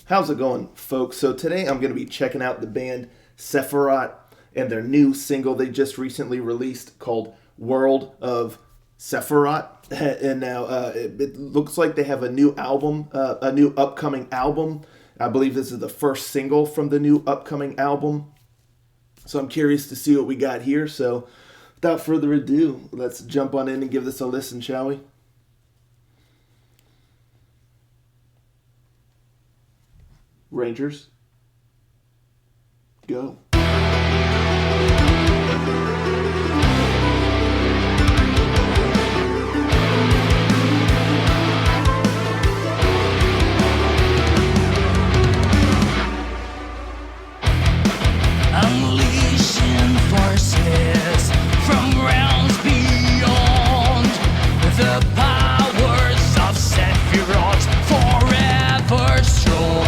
How's it going, folks? So today I'm going to be checking out the band Sefirot and their new single they just recently released called World of Sefirot. And now it looks like they have a new album, a new upcoming album. I believe this is the first single from the new upcoming album. So I'm curious to see what we got here. So without further ado, let's jump on in and give this a listen, shall we? Rangers, go. Unleashing forces from realms beyond, the powers of Sefirot forever strong.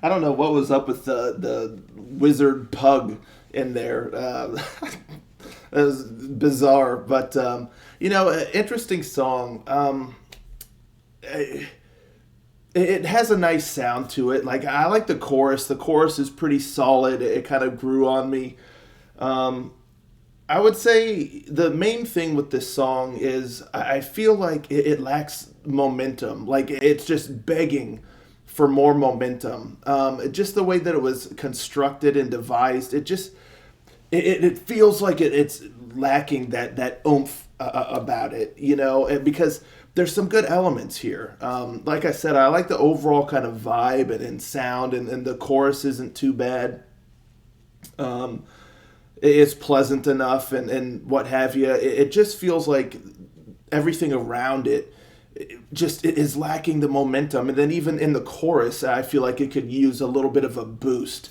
I don't know what was up with the wizard pug in there. It was bizarre, but interesting song. It has a nice sound to it. Like, I like the chorus. The chorus is pretty solid. It kind of grew on me. I would say the main thing with this song is I feel like it lacks momentum. Like, it's just begging for more momentum. Just the way that it was constructed and devised, it feels like it's lacking that oomph about it, because there's some good elements here. Like I said, I like the overall kind of vibe and sound, and the chorus isn't too bad. It's pleasant enough and what have you. It just feels like everything around it it is lacking the momentum. And then even in the chorus, I feel like it could use a little bit of a boost,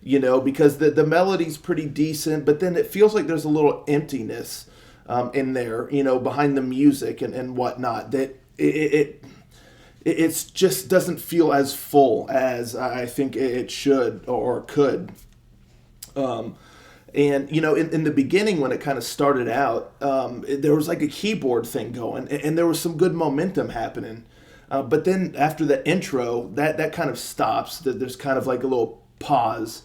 because the melody's pretty decent, but then it feels like there's a little emptiness in there, behind the music and whatnot, that it's just doesn't feel as full as I think it should or could. And, in the beginning, when it kind of started out, there was like a keyboard thing going, and there was some good momentum happening. But then after the intro, that kind of stops. There's kind of like a little pause.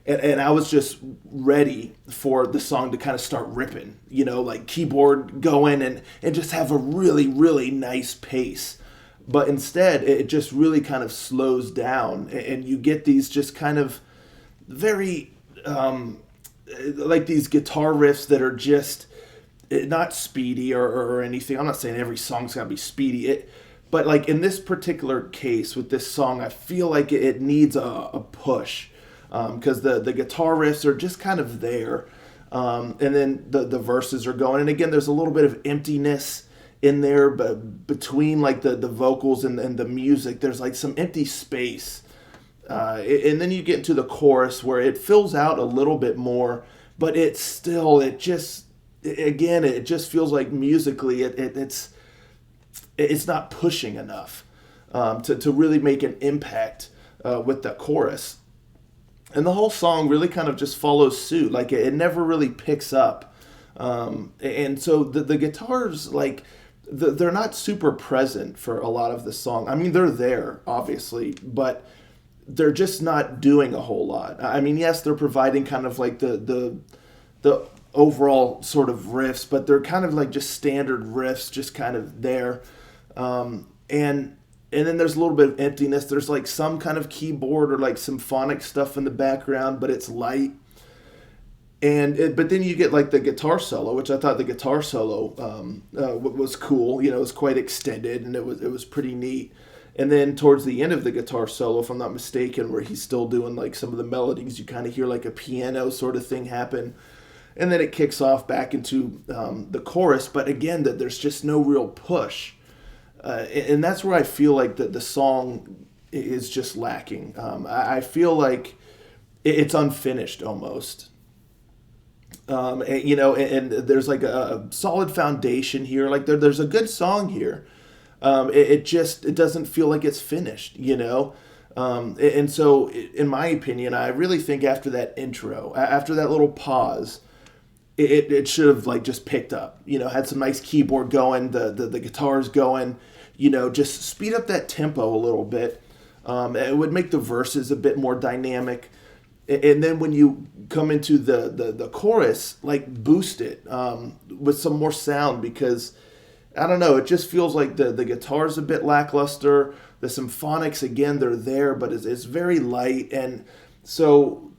And I was just ready for the song to kind of start ripping, like keyboard going and just have a really, really nice pace. But instead, it just really kind of slows down. And you get these just kind of very... like these guitar riffs that are just not speedy or anything. I'm not saying every song's got to be speedy. But like in this particular case with this song, I feel like it needs a push, because the guitar riffs are just kind of there. And then the verses are going. And again, there's a little bit of emptiness in there, but between like the vocals and the music, there's like some empty space. And then you get into the chorus where it fills out a little bit more, but it just feels like musically it's not pushing enough to really make an impact with the chorus. And the whole song really kind of just follows suit. Like, it never really picks up. And so the guitars, like, they're not super present for a lot of the song. I mean, they're there, obviously, but they're just not doing a whole lot. I mean, yes, they're providing kind of like the overall sort of riffs, but they're kind of like just standard riffs, just kind of there. And then there's a little bit of emptiness. There's like some kind of keyboard or like symphonic stuff in the background, but it's light. But then you get like the guitar solo, which I thought the guitar solo was cool. It was quite extended, and it was pretty neat. And then towards the end of the guitar solo, if I'm not mistaken, where he's still doing like some of the melodies, you kind of hear like a piano sort of thing happen. And then it kicks off back into the chorus. But again, there's just no real push. And that's where I feel like the song is just lacking. I feel like it's unfinished almost. And there's like a solid foundation here. Like there's a good song here. It doesn't feel like it's finished, and so in my opinion, I really think after that intro, after that little pause, it should have like just picked up, had some nice keyboard going, the guitars going, just speed up that tempo a little bit. It would make the verses a bit more dynamic. And then when you come into the chorus, like boost it with some more sound, because I don't know, it just feels like the guitar's a bit lackluster. The symphonics, again, they're there, but it's very light. And so,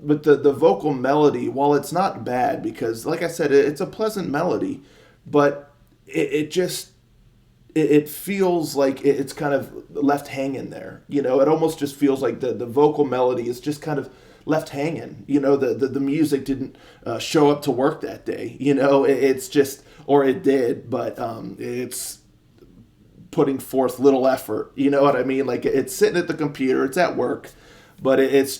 but the vocal melody, while it's not bad, because like I said, it's a pleasant melody, but it feels like it's kind of left hanging there. It almost just feels like the vocal melody is just kind of left hanging. The music didn't show up to work that day. It's just... or it did, but it's putting forth little effort. You know what I mean? Like, it's sitting at the computer, it's at work, but it's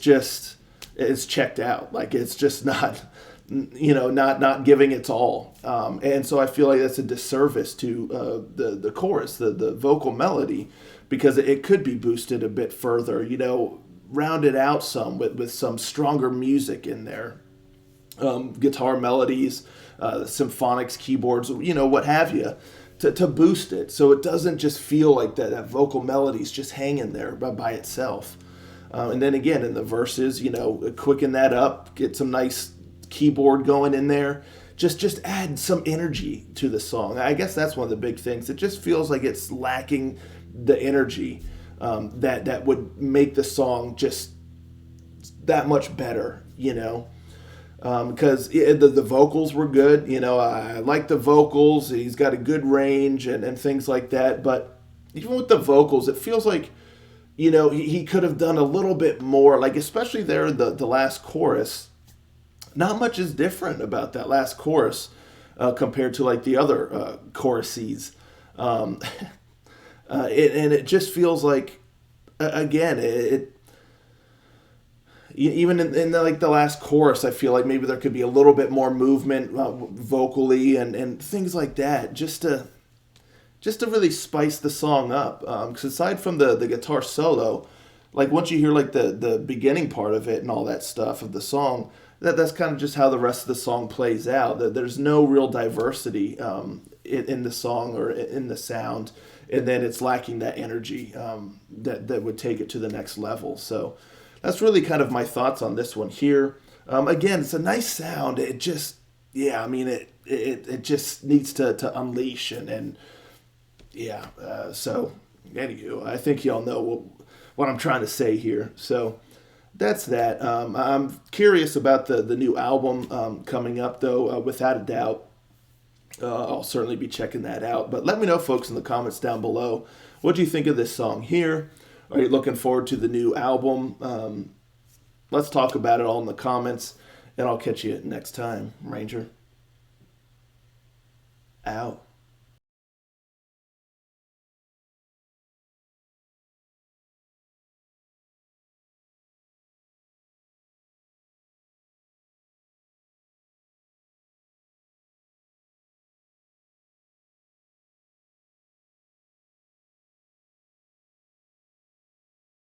checked out. Like, it's just not, not giving its all. And so I feel like that's a disservice to the chorus, the vocal melody, because it could be boosted a bit further. round it out some with some stronger music in there. Guitar melodies, symphonics, keyboards, what have you, to boost it, so it doesn't just feel like that vocal melody's just hanging there by itself. And then again, in the verses, quicken that up, get some nice keyboard going in there. Just add some energy to the song. I guess that's one of the big things. It just feels like it's lacking the energy that would make the song just that much better, because the vocals were good. I like the vocals. He's got a good range and things like that. But even with the vocals, it feels like, he could have done a little bit more, like especially there the last chorus. Not much is different about that last chorus compared to like the other choruses. And it just feels like, again, even in the last chorus, I feel like maybe there could be a little bit more movement vocally and things like that, just to really spice the song up. Because aside from the guitar solo, like once you hear like the beginning part of it and all that stuff of the song, that's kind of just how the rest of the song plays out. There's no real diversity in the song or in the sound, and then it's lacking that energy that would take it to the next level. So that's really kind of my thoughts on this one here. Again, it's a nice sound. It just, it just needs to unleash and so anywho, I think y'all know what I'm trying to say here. So that's that. I'm curious about the new album coming up, though, without a doubt. I'll certainly be checking that out. But let me know, folks, in the comments down below. What do you think of this song here? Are you looking forward to the new album? Let's talk about it all in the comments, and I'll catch you next time. Ranger out.